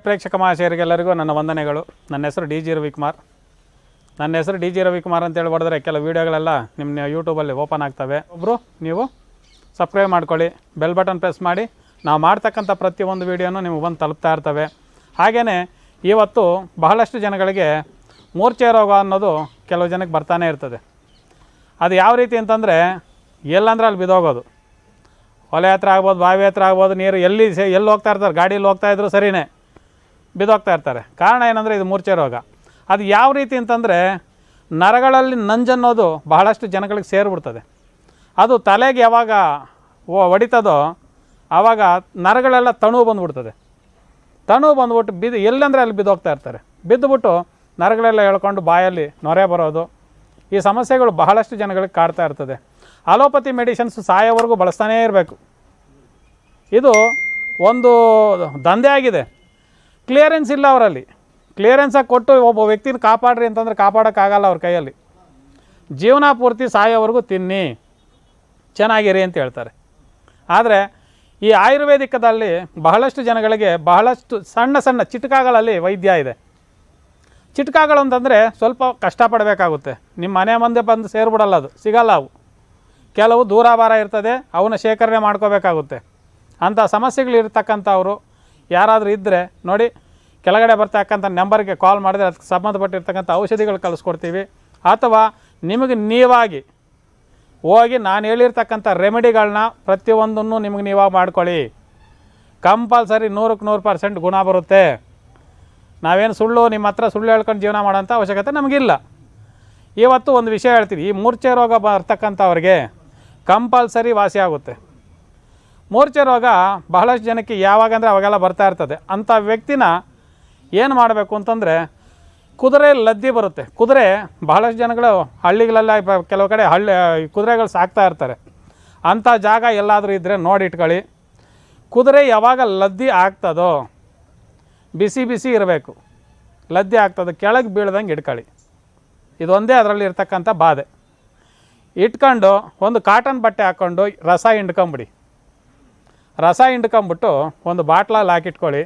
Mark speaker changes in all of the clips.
Speaker 1: ಪ್ರೇಕ್ಷಕ ಮಹಾಶಯರಿಗೆಲ್ಲರಿಗೂ ನನ್ನ ವಂದನೆಗಳು. ನನ್ನ ಹೆಸರು ಡಿ.ಜಿ. ರವಿಕುಮಾರ್. ಅಂತೇಳಿ ಹೊಡೆದ್ರೆ ಕೆಲವು ವೀಡಿಯೋಗಳೆಲ್ಲ ನಿಮ್ಮ ಯೂಟ್ಯೂಬಲ್ಲಿ ಓಪನ್ ಆಗ್ತವೆ. ಒಬ್ಬರು ನೀವು ಸಬ್ಸ್ಕ್ರೈಬ್ ಮಾಡ್ಕೊಳ್ಳಿ, ಬೆಲ್ ಬಟನ್ ಪ್ರೆಸ್ ಮಾಡಿ. ನಾವು ಮಾಡ್ತಕ್ಕಂಥ ಪ್ರತಿಯೊಂದು ವೀಡಿಯೋನೂ ನಿಮಗೆ ಬಂದು ತಲುಪ್ತಾ ಇರ್ತವೆ. ಹಾಗೆಯೇ ಇವತ್ತು ಬಹಳಷ್ಟು ಜನಗಳಿಗೆ ಮೂರ್ಛೆ ರೋಗ ಅನ್ನೋದು ಕೆಲವು ಜನಕ್ಕೆ ಬರ್ತಾನೆ ಇರ್ತದೆ. ಅದು ಯಾವ ರೀತಿ ಅಂತಂದರೆ, ಎಲ್ಲಂದ್ರೆ ಅಲ್ಲಿ ಬಿದ್ದೋಗೋದು. ಹೊಲೆ ಹತ್ರ ಆಗ್ಬೋದು, ಬಾವಿ ಹತ್ರ ಆಗ್ಬೋದು, ನೀರು ಎಲ್ಲಿ ಹೋಗ್ತಾ ಇರ್ತಾರೆ, ಗಾಡೀಲಿ ಹೋಗ್ತಾಯಿದ್ರು ಸರಿಯೇ ಬಿದ್ದೋಗ್ತಾ ಇರ್ತಾರೆ. ಕಾರಣ ಏನಂದರೆ ಇದು ಮೂರ್ಛೆ ರೋಗ. ಅದು ಯಾವ ರೀತಿ ಅಂತಂದರೆ, ನರಗಳಲ್ಲಿ ನಂಜನ್ನೋದು ಬಹಳಷ್ಟು ಜನಗಳಿಗೆ ಸೇರಿಬಿಡ್ತದೆ. ಅದು ತಲೆಗೆ ಯಾವಾಗ ಹೊಡಿತದೋ ಆವಾಗ ನರಗಳೆಲ್ಲ ತಣುವು ಬಂದುಬಿಡ್ತದೆ. ತಣುವು ಬಂದುಬಿಟ್ಟು ಎಲ್ಲಂದರೆ ಅಲ್ಲಿ ಬಿದ್ದೋಗ್ತಾ ಇರ್ತಾರೆ. ಬಿದ್ದುಬಿಟ್ಟು ನರಗಳೆಲ್ಲ ಎಳ್ಕೊಂಡು ಬಾಯಲ್ಲಿ ನೊರೆ ಬರೋದು, ಈ ಸಮಸ್ಯೆಗಳು ಬಹಳಷ್ಟು ಜನಗಳಿಗೆ ಕಾಡ್ತಾ ಇರ್ತದೆ. ಅಲೋಪತಿ ಮೆಡಿಸಿನ್ಸ್ ಸಾಯೋವರೆಗೂ ಬಳಸ್ತಾನೇ ಇರಬೇಕು. ಇದು ಒಂದು ದಂಧೆ ಆಗಿದೆ. ಕ್ಲಿಯರೆನ್ಸ್ ಇಲ್ಲ ಅವರಲ್ಲಿ. ಕ್ಲಿಯರೆನ್ಸಾಗಿ ಕೊಟ್ಟು ಒಬ್ಬ ವ್ಯಕ್ತಿನ ಕಾಪಾಡ್ರಿ ಅಂತಂದರೆ ಕಾಪಾಡೋಕ್ಕಾಗಲ್ಲ ಅವ್ರ ಕೈಯಲ್ಲಿ. ಜೀವನ ಪೂರ್ತಿ ಸಾಯೋವರೆಗೂ ತಿನ್ನಿ, ಚೆನ್ನಾಗಿರಿ ಅಂತ ಹೇಳ್ತಾರೆ. ಆದರೆ ಈ ಆಯುರ್ವೇದಿಕದಲ್ಲಿ ಬಹಳಷ್ಟು ಜನಗಳಿಗೆ ಬಹಳಷ್ಟು ಸಣ್ಣ ಸಣ್ಣ ಚಿಟ್ಕಾಗಳಲ್ಲಿ ವೈದ್ಯ ಇದೆ. ಚಿಟ್ಕಾಗಳು ಅಂತಂದರೆ ಸ್ವಲ್ಪ ಕಷ್ಟಪಡಬೇಕಾಗುತ್ತೆ. ನಿಮ್ಮ ಮನೆ ಮುಂದೆ ಬಂದು ಸೇರಿಬಿಡಲ್ಲ, ಅದು ಸಿಗಲ್ಲ. ಅವು ಕೆಲವು ದೂರಾಭಾರ ಇರ್ತದೆ, ಅವನ್ನ ಶೇಖರಣೆ ಮಾಡ್ಕೋಬೇಕಾಗುತ್ತೆ. ಅಂಥ ಸಮಸ್ಯೆಗಳಿರ್ತಕ್ಕಂಥವ್ರು ಯಾರಾದರೂ ಇದ್ದರೆ ನೋಡಿ, ಕೆಳಗಡೆ ಬರ್ತಕ್ಕಂಥ ನಂಬರ್ಗೆ ಕಾಲ್ ಮಾಡಿದ್ರೆ ಅದಕ್ಕೆ ಸಂಬಂಧಪಟ್ಟಿರ್ತಕ್ಕಂಥ ಔಷಧಿಗಳು ಕಳಿಸ್ಕೊಡ್ತೀವಿ. ಅಥವಾ ನಿಮಗೆ ನೀವಾಗಿ ಹೋಗಿ ನಾನು ಹೇಳಿರ್ತಕ್ಕಂಥ ರೆಮಿಡಿಗಳನ್ನ ಪ್ರತಿಯೊಂದನ್ನು ನಿಮಗೆ ನೀವಾಗಿ ಮಾಡ್ಕೊಳ್ಳಿ. ಕಂಪಲ್ಸರಿ 100% ಗುಣ ಬರುತ್ತೆ. ನಾವೇನು ನಿಮ್ಮ ಹತ್ರ ಸುಳ್ಳು ಹೇಳ್ಕೊಂಡು ಜೀವನ ಮಾಡೋಂಥ ಅವಶ್ಯಕತೆ ನಮಗಿಲ್ಲ. ಇವತ್ತು ಒಂದು ವಿಷಯ ಹೇಳ್ತೀವಿ. ಈ ಮೂರ್ಛೆ ರೋಗ ಬರ್ತಕ್ಕಂಥವ್ರಿಗೆ ಕಂಪಲ್ಸರಿ ವಾಸಿ ಆಗುತ್ತೆ. ಮೂರ್ಛೆ ರೋಗ ಬಹಳಷ್ಟು ಜನಕ್ಕೆ ಯಾವಾಗಂದರೆ ಅವಾಗೆಲ್ಲ ಬರ್ತಾ ಇರ್ತದೆ. ಅಂಥ ವ್ಯಕ್ತಿನ ಏನು ಮಾಡಬೇಕು ಅಂತಂದರೆ, ಕುದುರೆ ಲದ್ದಿ ಬರುತ್ತೆ. ಕುದುರೆ ಬಹಳಷ್ಟು ಜನಗಳು ಹಳ್ಳಿಗಳೆಲ್ಲ ಕೆಲವು ಕಡೆ ಕುದುರೆಗಳು ಸಾಕ್ತಾ ಇರ್ತಾರೆ. ಅಂಥ ಜಾಗ ಎಲ್ಲಾದರೂ ಇದ್ದರೆ ನೋಡಿ ಇಟ್ಕೊಳ್ಳಿ. ಕುದುರೆ ಯಾವಾಗ ಲದ್ದಿ ಆಗ್ತದೋ ಬಿಸಿ ಬಿಸಿ ಇರಬೇಕು. ಲದ್ದಿ ಆಗ್ತದೆ ಕೆಳಗೆ ಬೀಳ್ದಂಗೆ ಇಟ್ಕೊಳ್ಳಿ. ಇದೊಂದೇ ಅದರಲ್ಲಿ ಇರ್ತಕ್ಕಂಥ ಬಾಧೆ. ಇಟ್ಕೊಂಡು ಒಂದು ಕಾಟನ್ ಬಟ್ಟೆ ಹಾಕ್ಕೊಂಡು ರಸ ಹಿಂಡ್ಕೊಂಬಿಡಿ. ರಸ ಹಿಂಡ್ಕೊಂಬಿಟ್ಟು ಒಂದು ಬಾಟ್ಲಲ್ಲಿ ಹಾಕಿಟ್ಕೊಳ್ಳಿ.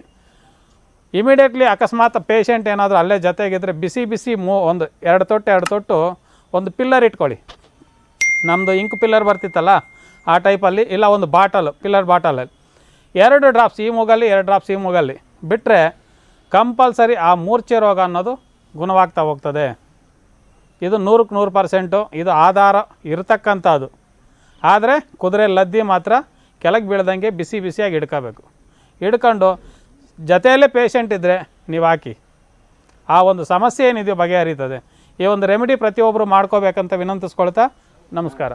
Speaker 1: ಇಮಿಡಿಯೇಟ್ಲಿ ಅಕಸ್ಮಾತ್ ಪೇಷಂಟ್ ಏನಾದರೂ ಅಲ್ಲೇ ಜೊತೆಗಿದ್ರೆ ಬಿಸಿ ಬಿಸಿ ಒಂದು ಎರಡು ತೊಟ್ಟು ಒಂದು ಪಿಲ್ಲರ್ ಇಟ್ಕೊಳ್ಳಿ. ನಮ್ಮದು ಇಂಕ್ ಪಿಲ್ಲರ್ ಬರ್ತಿತ್ತಲ್ಲ ಆ ಟೈಪಲ್ಲಿ, ಇಲ್ಲ ಒಂದು ಪಿಲ್ಲರ್ ಬಾಟಲಲ್ಲಿ 2 ಡ್ರಾಪ್ಸ್ ಈ ಮೂಗಲ್ಲಿ 2 ಡ್ರಾಪ್ಸ್ ಈ ಮೂಗಲ್ಲಿ ಬಿಟ್ಟರೆ ಕಂಪಲ್ಸರಿ ಆ ಮೂರ್ಛೆ ರೋಗ ಅನ್ನೋದು ಗುಣವಾಗ್ತಾ ಹೋಗ್ತದೆ. ಇದು 100% ಇದು ಆಧಾರ ಇರತಕ್ಕಂಥದ್ದು. ಆದರೆ ಕುದುರೆ ಲದ್ದಿ ಮಾತ್ರ ಕೆಳಗೆ ಬೀಳ್ದಂಗೆ ಬಿಸಿ ಬಿಸಿಯಾಗಿ ಹಿಡ್ಕೋಬೇಕು. ಹಿಡ್ಕೊಂಡು ಜೊತೆಯಲ್ಲೇ ಪೇಷಂಟ್ ಇದ್ದರೆ ನೀವು ಹಾಕಿ. ಆ ಒಂದು ಸಮಸ್ಯೆ ಏನಿದೆಯೋ ಬಗೆಹರಿತದೆ. ಈ ಒಂದು ರೆಮಿಡಿ ಪ್ರತಿಯೊಬ್ಬರು ಮಾಡ್ಕೋಬೇಕಂತ ವಿನಂತಿಸ್ಕೊಳ್ತಾ ನಮಸ್ಕಾರ.